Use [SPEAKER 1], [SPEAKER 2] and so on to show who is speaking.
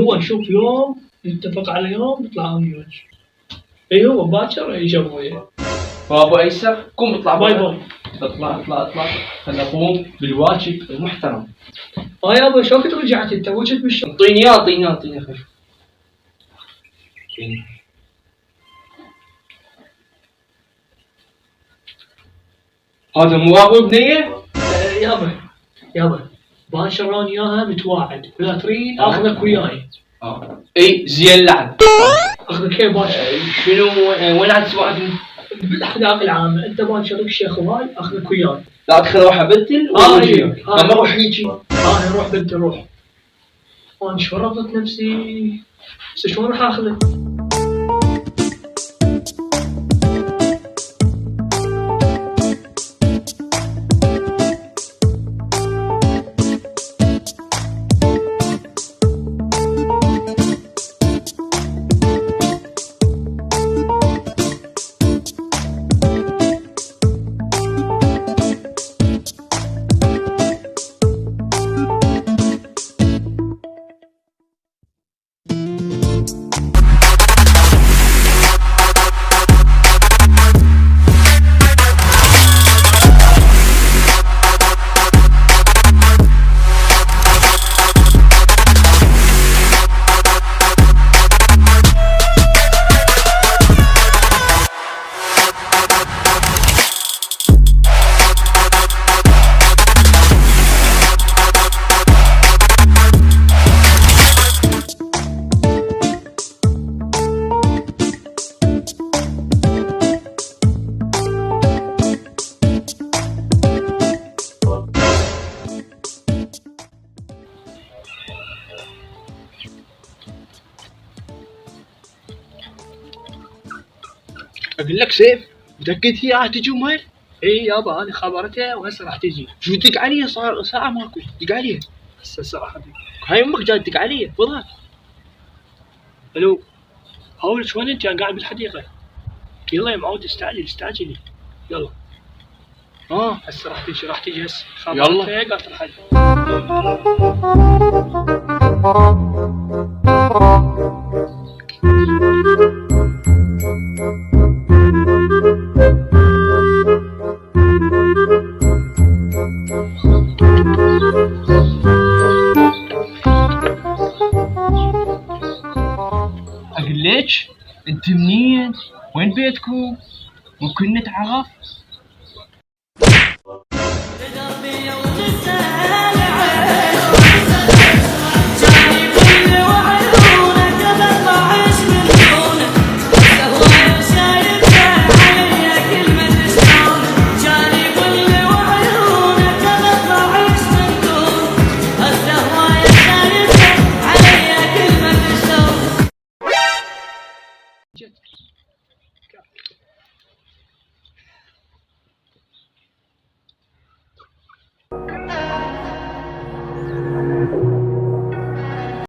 [SPEAKER 1] هو نشوف يوم نتفق على يوم نطلع انا وياك. اي هو باكر يجي ابويا.
[SPEAKER 2] بابا ايسر قوم اطلع
[SPEAKER 1] باي باي.
[SPEAKER 2] اطلع خلنا اقوم بالواجب المحترم.
[SPEAKER 1] يابا شو كنت رجعت انت وجهت بالشغل؟
[SPEAKER 2] اعطيني خف. هذا مو ابو بنيه؟
[SPEAKER 1] يابا باشر انا وياها متواعد، اذا تريد اخذك وياي.
[SPEAKER 2] اي زين لعن.
[SPEAKER 1] اخذك يا باشا.
[SPEAKER 2] شنو وين عاد سواعد؟
[SPEAKER 1] بالاحداث العامه، انت باشر الشيخ هواي اخذك وياي.
[SPEAKER 2] لا ادخل اروح ابدل لما اروح هيجي.
[SPEAKER 1] روح بنت روح. وانا شو ربطت نفسي؟ بس شلون راح اخذك؟
[SPEAKER 2] اقول لك سيف متاكد هي راح تجي ومال؟
[SPEAKER 1] اي يابا انا خبرتها وهسه راح تجي.
[SPEAKER 2] شو تدق عليها؟ صار ساعه ماكو دق عليها.
[SPEAKER 1] هسه ساعه حبيبي.
[SPEAKER 2] هاي امك جاي تدق عليها فضل.
[SPEAKER 1] الو هاول شلون انت قاعد بالحديقه؟ يلا يا معود استعجلي يلا. هسه راح تجي هسه.
[SPEAKER 2] يلا
[SPEAKER 1] قاطر حد.
[SPEAKER 2] اقول لك انت منين؟ وين بيتكم؟ ممكن نتعرف؟